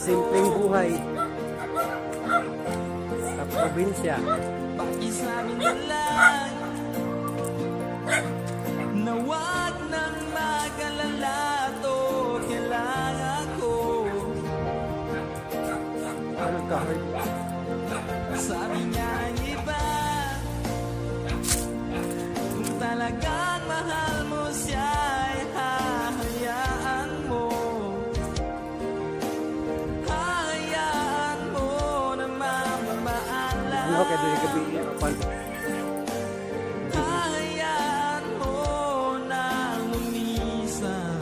Simpleng buhay sa probinsya. Pakisabi na lang na wag nang mag-alala to, kailangan ko. Ano ka? Sabi niya ang iba, kung talagang mahal mo siya ay hahayaan mo. Hahayaan mo na mamamaalam. Ano ka doon gabi niya? Hahayaan mo na lumisan.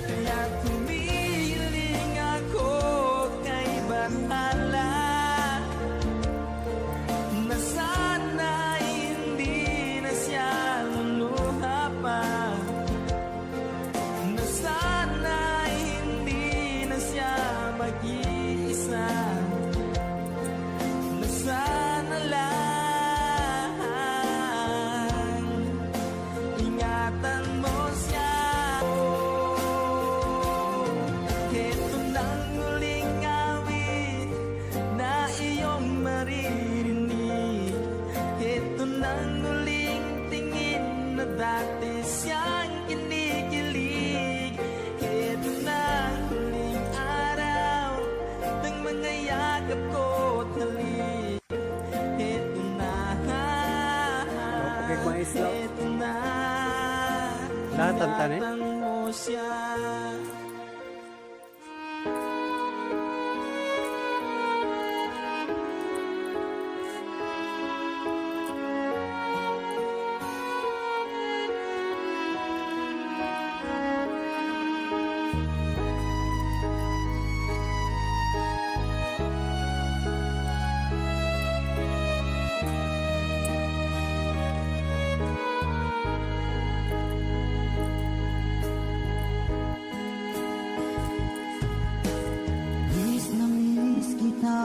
Kaya tumiling ako kay Batala, na sana hindi na siya luluha pa, na sana hindi na siya mag-iisa, na sana lang ingatan mo siya. Ito nang muling awit na iyong maririnig. Ito nang muling tingin na dati siyang kinikilig. Ito nang muling araw ng mga yakap ko't halik. Ito na, Okay, mais lang. ito na, Lahat ang tanin? ingatan mo siya. Miss na miss kita,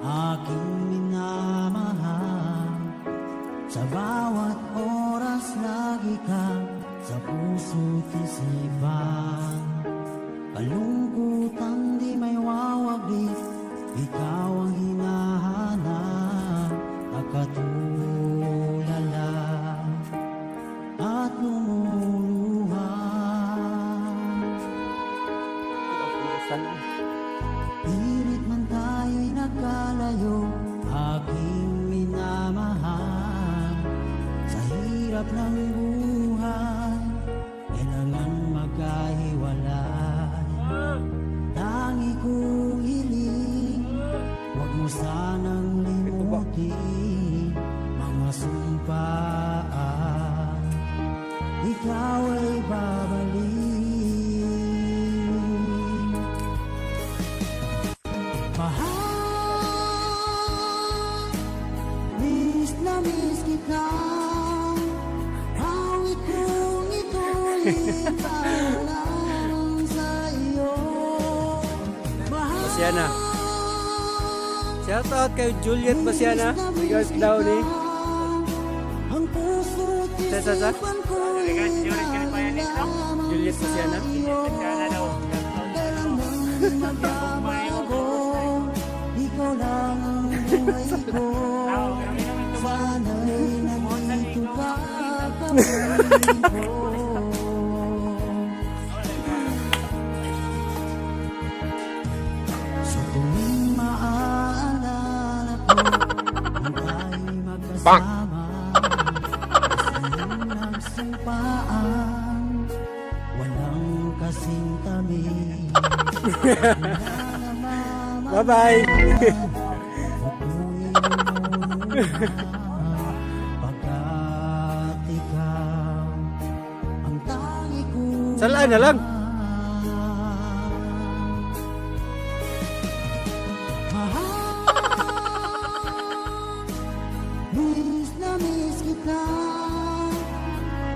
aking minamahal. Sa bawat oras lagi ka sa puso't isipan. Kalungkutan di may wawaglit, ikaw ang hinahanap. Nakatulala at lumuluha. Sana. Pilit man tayo'y nagkalayo, aking minamahal. Sa hirap ng buhay, kailangan magkahiwalay. Tangi kong hiling, huwag mo sanang limutin mga sumpaan. Ikaw ay babalik. Mahal, miss na miss kita. Awit kong ito'y para lang sa iyo. Mahal, Basiana. Shout out kay Juliet Basiana. Regards daw ni. ang puso't Sa. isipan ko'y nalalaman Juliet Basiana. sa iyo. Kailanman magbabago, ikaw lang ang buhay ko. Sana'y nandito ka kapiling ko. Sa tuwing maaalala ko, kung tayo'y magkasama, kasing nagsumpaan, walang kasing tamis. Bye-bye. Pagkat ikaw ang tangi ko. Salaan na lang. Miss na miss kita.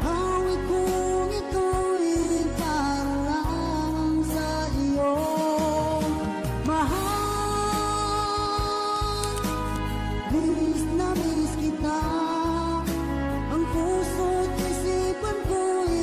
Awit kong ito'y para lang sa iyo. Mahal, miss na miss kita. Ang puso't isipan ko'y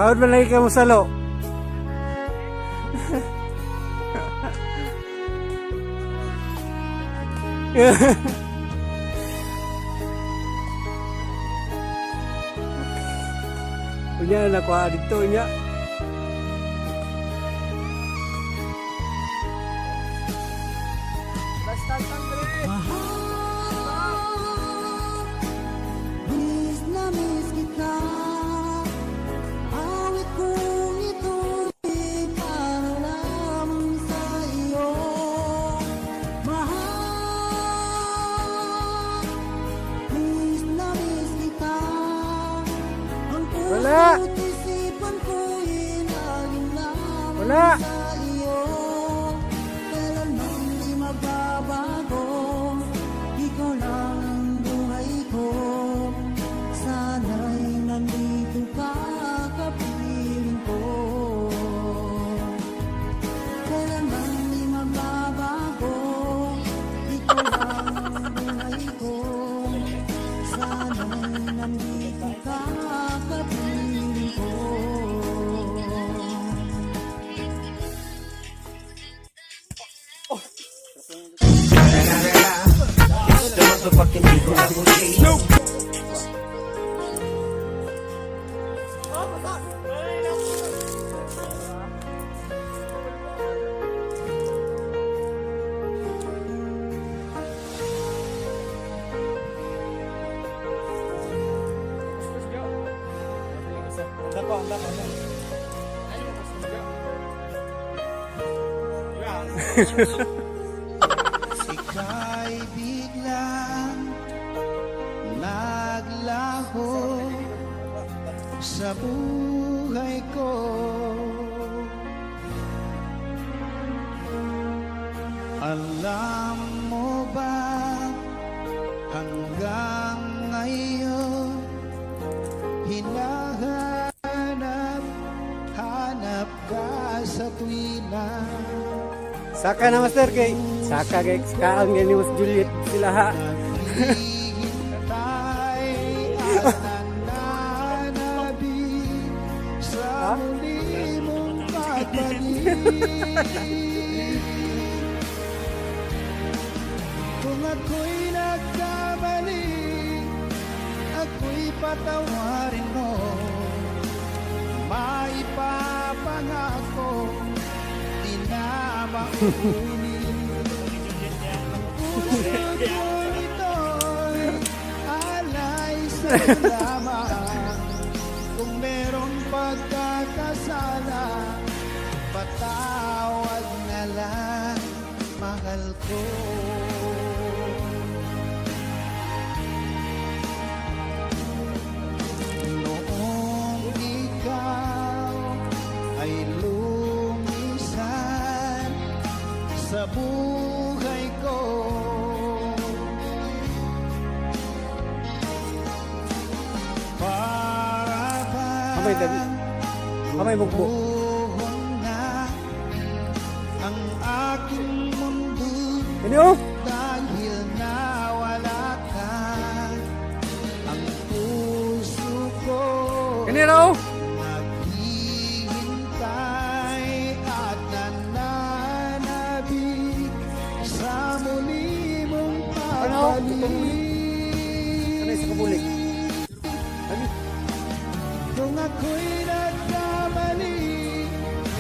Hawad man lagi ka mo salo. Unya nakuha dito unya. Miss na miss kita. Awit kong ito'y para lamang sa iyo. Mahal, miss na miss kita. Ang Wala. puso't isipan ko'y laging lamang Wala. sa iyo. Kailanman di magbabago. Ikaw lang ang buhay ko. Sana'y nandito ka, kapiling ko. Kailanman di magbabago. Ikaw lang ang buhay ko. Sana'y nandito ka, kapiling ko. Ika'y biglang naglaho sa buhay ko. Alam mo ba hanggang ngayon hanap ka sa tuwina. Saka na master kay. Saka kay kaang ni Mas Juliet sila ha. Naghihintay at nananabik sa muli mong pagbalik. Kung ako'y nagkamali, ako'y patawarin mo. Maipapangako, di na mauulit. Ang puso ko ito'y alay sa'yo lamang. Kung merong pagkakasala, patawad na lang, mahal ko. Noong ikaw ay lumisan sa buhay ko, para Kamay dali. Kamay mugbo. buhon na ang aking mundo. Ano? Dahil nawala ka, ang puso ko Kani raw. naghihintay at nananabik sa muli mong Ano? pagbalik. Ano sa kabulig? Ano? Kung ako'y nagkamali,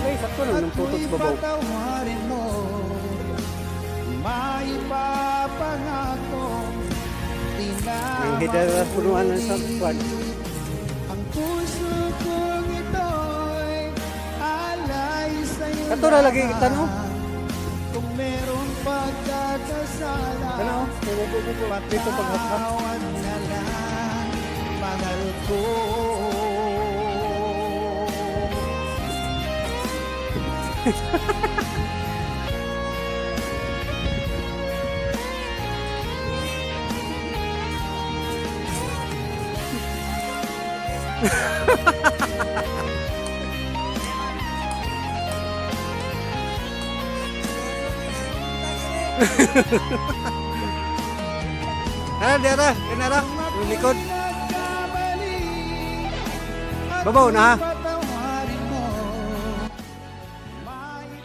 Ay, sakto lang ng tutot ako'y babaw. patawarin mo. Maipapangako, di na Ang hidal na punuan ng sakwan. ang puso kong ito'y alay sa'yo Kato na lagi kita no? Kung meron pagkakasala, Ano? Dito paghapon. patawad na lang, mahal ko. Dera, yung likod. Babaw na ha.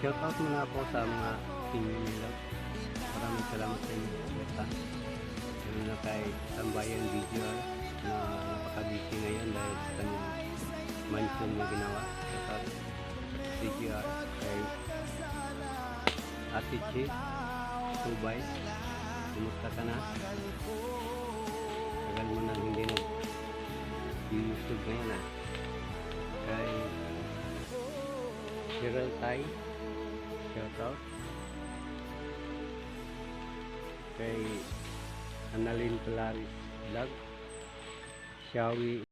shoutout muna ako sa mga inyo nila. Maraming salamat sa inyo. Lalo na kay Tambayan Video na napaka-busy ngayon dahil sa kanyang mansion na ginawa. Shoutout CGR kay Ate Chi Subay. Kumusta ka na? Tagal mo nang hindi nag-YouTube ngayon na. Kay Cheryl Tai, shoutout. Kay Annalyn Polaris Vlog, Shawi.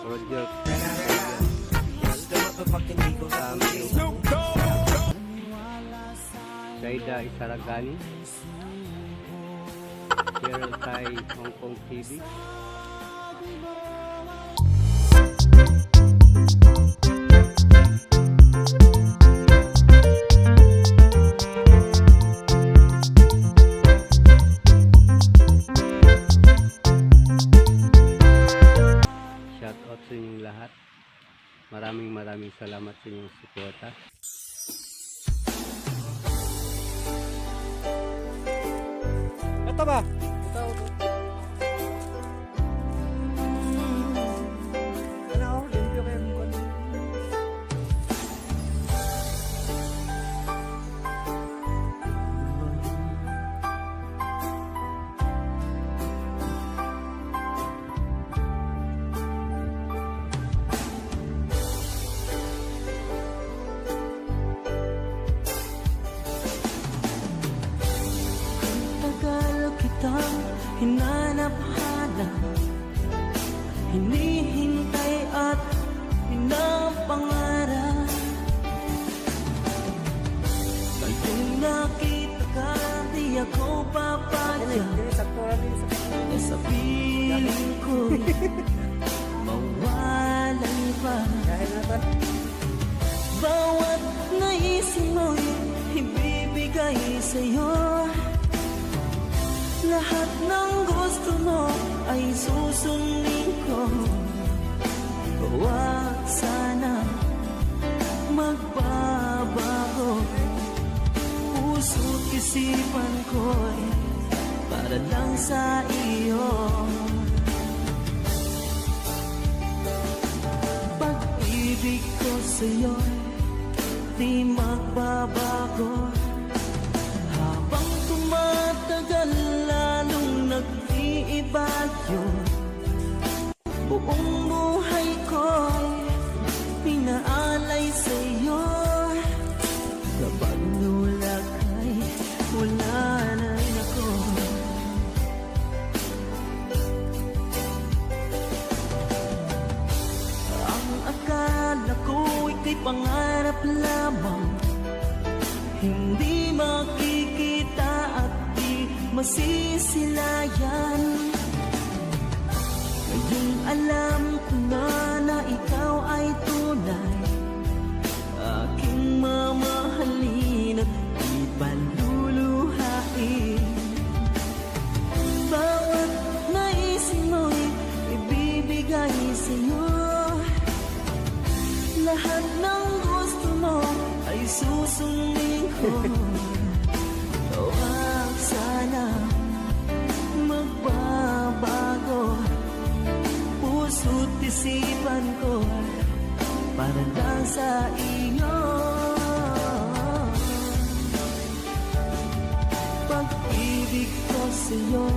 Roger Saida Isaragani, Cheryl Tai Hong Kong TV, shoutout sa inyong lahat. Maraming salamat sa inyong suporta. Ito ba? Ito. Ano ako? Limpyo kayo mo. Hinanap-hanap, hinihintay at pinapangarap. Pagkong nakita ka, di ako papayag na sa piling ko'y mawalan pa. Bawat naisip mo'y ibibigay sa'yo. Lahat ng gusto mo ay susundin ko. Huwag sana magbabago. Puso't isipan ko'y para lang sa iyo. Pag-ibig ko sa'yo'y di magbabago. Habang tumatagal lalong nag-iiba yun. Buong buhay ko'y pinaalay sa'yo. Kapag nulag ay wala na rin ako. Ang akala ko ika'y pangarap lamang, hindi makikita at di masisilayan. Ngayong alam ko na ikaw ay tunay, aking mamahalin at ipaluluhain. Bawat naisin mo'y ibibigay sa'yo. Lahat ng gusto mo ay susundin ko. Huwag sana magbabago. Puso't isipan ko para lang sa iyo. Pag-ibig ko sa'yo